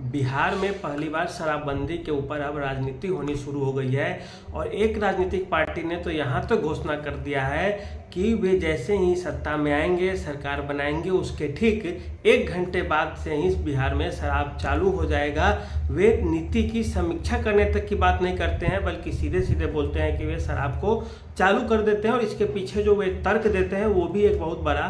बिहार में पहली बार शराबबंदी के ऊपर अब राजनीति होनी शुरू हो गई है और एक राजनीतिक पार्टी ने तो यहाँ तक घोषणा कर दिया है कि वे जैसे ही सत्ता में आएंगे, सरकार बनाएंगे, उसके ठीक 1 घंटे बाद से ही बिहार में शराब चालू हो जाएगा। वे नीति की समीक्षा करने तक की बात नहीं करते हैं, बल्कि सीधे सीधे बोलते हैं कि वे शराब को चालू कर देते हैं और इसके पीछे जो वे तर्क देते हैं वो भी एक बहुत बड़ा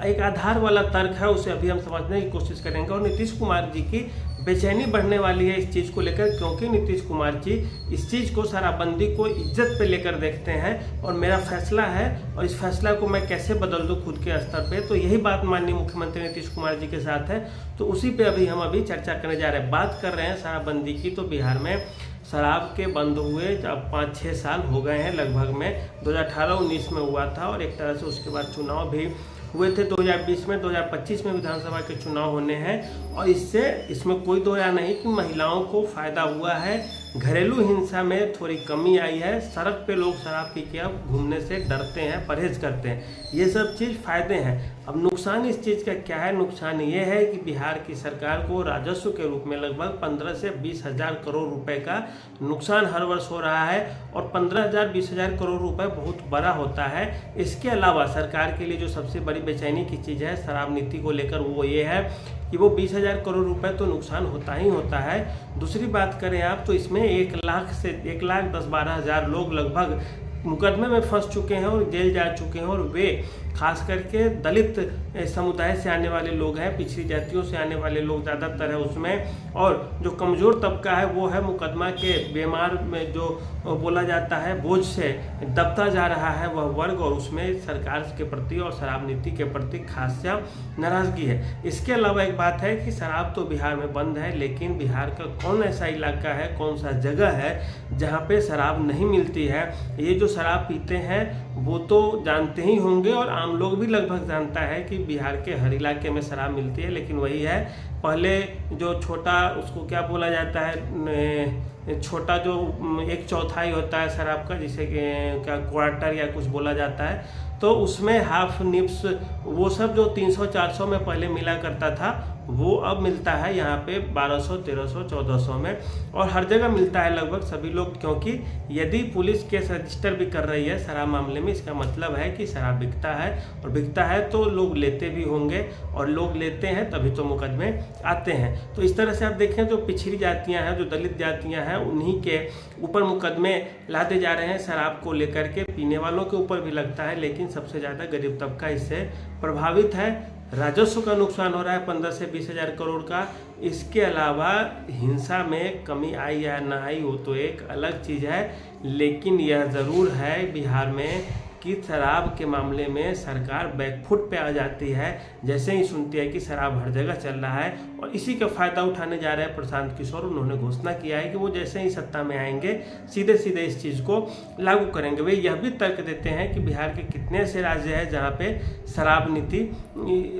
एक आधार वाला तर्क है। उसे अभी हम समझने की कोशिश करेंगे। और नीतीश कुमार जी की बेचैनी बढ़ने वाली है इस चीज़ को लेकर, क्योंकि नीतीश कुमार जी इस चीज़ को, शराबबंदी को इज्जत पे लेकर देखते हैं और मेरा फैसला है और इस फैसला को मैं कैसे बदल दूं खुद के स्तर पे। तो यही बात माननीय मुख्यमंत्री नीतीश कुमार जी के साथ है, तो उसी पे हम चर्चा करने जा रहे हैं। बात कर रहे हैं शराबबंदी की। तो बिहार में शराब के बंद हुए अब 5-6 साल हो गए हैं लगभग में। 2018-19 में हुआ था और एक तरह से उसके बाद चुनाव भी हुए थे 2020 में। 2025 में विधानसभा के चुनाव होने हैं और इसमें कोई दो राय नहीं कि महिलाओं को फ़ायदा हुआ है। घरेलू हिंसा में थोड़ी कमी आई है। सड़क पे लोग शराब पी के अब घूमने से डरते हैं, परहेज करते हैं। ये सब चीज़ फ़ायदे हैं। अब नुकसान इस चीज़ का क्या है? नुकसान ये है कि बिहार की सरकार को राजस्व के रूप में लगभग 15 से 20 हज़ार करोड़ रुपए का नुकसान हर वर्ष हो रहा है और 15,000-20 हज़ार करोड़ रुपए बहुत बड़ा होता है। इसके अलावा सरकार के लिए जो सबसे बड़ी बेचैनी की चीज़ है शराब नीति को लेकर, वो ये है कि वो 20 हज़ार करोड़ रुपए तो नुकसान होता ही होता है। दूसरी बात करें आप तो इसमें 1 लाख से 1,10,12 हज़ार लोग लगभग मुकदमे में फंस चुके हैं और जेल जा चुके हैं और वे खास करके दलित समुदाय से आने वाले लोग हैं, पिछड़ी जातियों से आने वाले लोग ज़्यादातर है उसमें। और जो कमज़ोर तबका है वो है मुकदमा के बीमार में जो बोला जाता है बोझ से दबता जा रहा है वह वर्ग, और उसमें सरकार के प्रति और शराब नीति के प्रति खासा नाराज़गी है। इसके अलावा एक बात है कि शराब तो बिहार में बंद है, लेकिन बिहार का कौन ऐसा इलाका है, कौन सा जगह है जहाँ पे शराब नहीं मिलती है? ये जो शराब पीते हैं वो तो जानते ही होंगे और आम लोग भी लगभग जानता है कि बिहार के हर इलाके में शराब मिलती है। लेकिन वही है, पहले जो छोटा, उसको क्या बोला जाता है, छोटा जो 1/4 होता है शराब का, जिसे क्या क्वार्टर या कुछ बोला जाता है, तो उसमें हाफ निप्स वो सब जो 300-400 में पहले मिला करता था वो अब मिलता है यहाँ पे 1200, 1300, 1400 में, और हर जगह मिलता है लगभग सभी लोग। क्योंकि यदि पुलिस केस रजिस्टर भी कर रही है शराब मामले में, इसका मतलब है कि शराब बिकता है, और बिकता है तो लोग लेते भी होंगे, और लोग लेते हैं तभी तो मुकदमे आते हैं। तो इस तरह से आप देखें जो पिछड़ी जातियाँ हैं, जो दलित जातियाँ हैं, उन्हीं के ऊपर मुकदमे लाते जा रहे हैं शराब को लेकर के। पीने वालों के ऊपर भी लगता है, लेकिन सबसे ज़्यादा गरीब तबका इससे प्रभावित है। राजस्व का नुकसान हो रहा है 15 से 20 हज़ार करोड़ का। इसके अलावा हिंसा में कमी आई या ना आई वो तो एक अलग चीज़ है, लेकिन यह ज़रूर है बिहार में कि शराब के मामले में सरकार बैकफुट पे आ जाती है जैसे ही सुनती है कि शराब हर जगह चल रहा है, और इसी का फ़ायदा उठाने जा रहे हैं प्रशांत किशोर। उन्होंने घोषणा किया है कि वो जैसे ही सत्ता में आएंगे सीधे सीधे इस चीज़ को लागू करेंगे। वे यह भी तर्क देते हैं कि बिहार के कितने ऐसे राज्य हैं जहाँ पे शराब नीति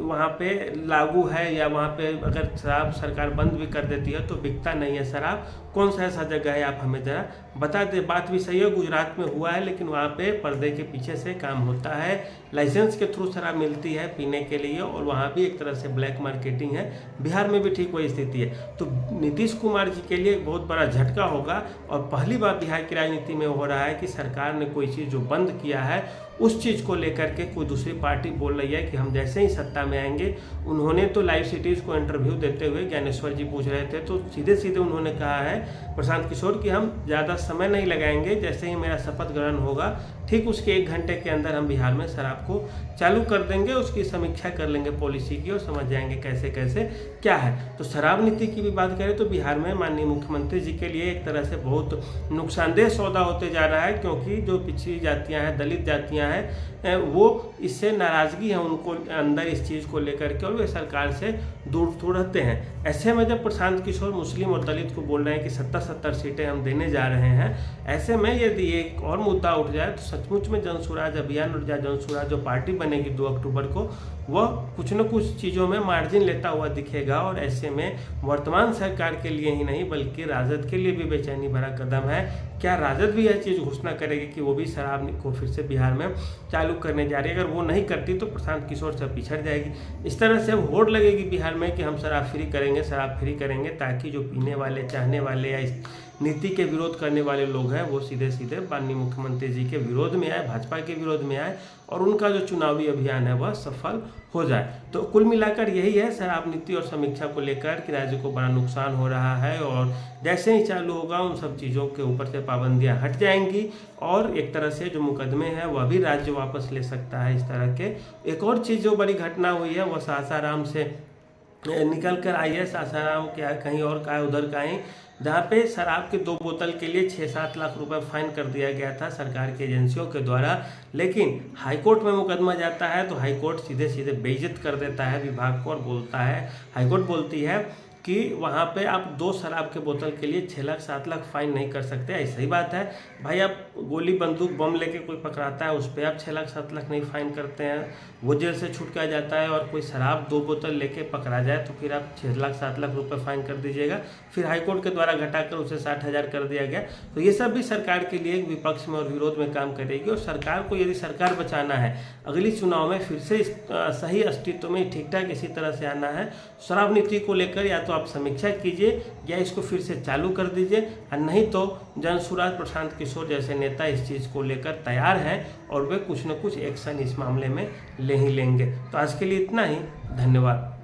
वहाँ पे लागू है, या वहाँ पे अगर शराब सरकार बंद भी कर देती है तो बिकता नहीं है शराब। कौन सा ऐसा जगह है आप हमें ज़रा बता दें। बात भी सही है, गुजरात में हुआ है, लेकिन वहाँ पे पर्दे के पीछे से काम होता है, लाइसेंस के थ्रू शराब मिलती है पीने के लिए, और वहाँ भी एक तरह से ब्लैक मार्केटिंग है। बिहार में भी ठीक वही स्थिति है। तो नीतीश कुमार जी के लिए एक बहुत बड़ा झटका होगा, और पहली बार बिहार की राजनीति में हो रहा है कि सरकार ने कोई चीज़ जो बंद किया है उस चीज़ को लेकर के कोई दूसरी पार्टी बोल रही है कि हम जैसे ही सत्ता में आएंगे। उन्होंने तो लाइव सिटीज़ को इंटरव्यू देते हुए ज्ञानेश्वर जी पूछ रहे थे, तो सीधे सीधे उन्होंने कहा है प्रशांत किशोर कि हम ज़्यादा समय नहीं लगाएंगे, जैसे ही मेरा शपथ ग्रहण होगा ठीक उसके 1 घंटे के अंदर हम बिहार में शराब को चालू कर देंगे, उसकी समीक्षा कर लेंगे पॉलिसी की और समझ जाएंगे कैसे कैसे क्या है। तो शराब नीति की भी बात करें तो बिहार में माननीय मुख्यमंत्री जी के लिए एक तरह से बहुत नुकसानदेह सौदा होते जा रहा है, क्योंकि जो पिछड़ी जातियाँ हैं, दलित जातियाँ हैं, वो इससे नाराज़गी है उनको अंदर इस चीज़ को लेकर के, और वे सरकार से दूर रहते हैं। ऐसे में जब प्रशांत किशोर मुस्लिम और दलित को बोल रहे हैं कि 70-70 सीटें हम देने जा रहे हैं, ऐसे में यदि एक और मुद्दा उठ जाए तो सचमुच में जनसुराज अभियान और जनसुराज जो पार्टी बनेगी 2 अक्टूबर को, वह कुछ न कुछ चीज़ों में मार्जिन लेता हुआ दिखेगा। और ऐसे में वर्तमान सरकार के लिए ही नहीं बल्कि राजद के लिए भी बेचैनी भरा कदम है। क्या राजद भी यह चीज़ घोषणा करेगी कि वो भी शराब को फिर से बिहार में चालू करने जा रही है? अगर वो नहीं करती तो प्रशांत किशोर से पिछड़ जाएगी। इस तरह से अब होड़ लगेगी बिहार में कि हम शराब फ्री करेंगे। देंगे, शराब फ्री करेंगे, ताकि जो पीने वाले, चाहने वाले या इस नीति के विरोध करने वाले लोग हैं वो सीधे सीधे माननीय मुख्यमंत्री जी के विरोध में आए, भाजपा के विरोध में आए और उनका जो चुनावी अभियान है वह सफल हो जाए। तो कुल मिलाकर यही है शराब नीति और समीक्षा को लेकर कि राज्य को बड़ा नुकसान हो रहा है, और जैसे ही चालू होगा उन सब चीज़ों के ऊपर से पाबंदियां हट जाएंगी और एक तरह से जो मुकदमे हैं वह भी राज्य वापस ले सकता है। इस तरह के एक और चीज़ जो बड़ी घटना हुई है वह सासाराम से निकल कर आई है। सासाराम क्या कहीं और का है, उधर का ही, जहाँ पे शराब के 2 बोतल के लिए 6-7 लाख रुपए फाइन कर दिया गया था सरकार की एजेंसियों के द्वारा। लेकिन हाईकोर्ट में मुकदमा जाता है तो हाईकोर्ट सीधे सीधे बेइज्जत कर देता है विभाग को और बोलता है, हाईकोर्ट बोलती है कि वहाँ पे आप 2 शराब के बोतल के लिए 6 लाख 7 लाख फाइन नहीं कर सकते। ऐसी ही बात है भाई, आप गोली बंदूक बम लेके कोई पकड़ाता है उस पर आप 6 लाख 7 लाख नहीं फाइन करते हैं, वो जेल से छूट के आ जाता है। और कोई शराब 2 बोतल लेके पकड़ा जाए तो फिर आप 6 लाख 7 लाख रुपए फाइन कर दीजिएगा। फिर हाईकोर्ट के द्वारा घटाकर उसे 60,000 कर दिया गया। तो ये सब भी सरकार के लिए विपक्ष में और विरोध में काम करेगी। और सरकार को यदि सरकार बचाना है, अगली चुनाव में फिर से सही अस्तित्व में ठीक ठाक इसी तरह से आना है, शराब नीति को लेकर या तो आप समीक्षा कीजिए या इसको फिर से चालू कर दीजिए, और नहीं तो जनसुराज प्रशांत किशोर जैसे नेता इस चीज़ को लेकर तैयार हैं और वे कुछ न कुछ एक्शन इस मामले में ले ही लेंगे। तो आज के लिए इतना ही, धन्यवाद।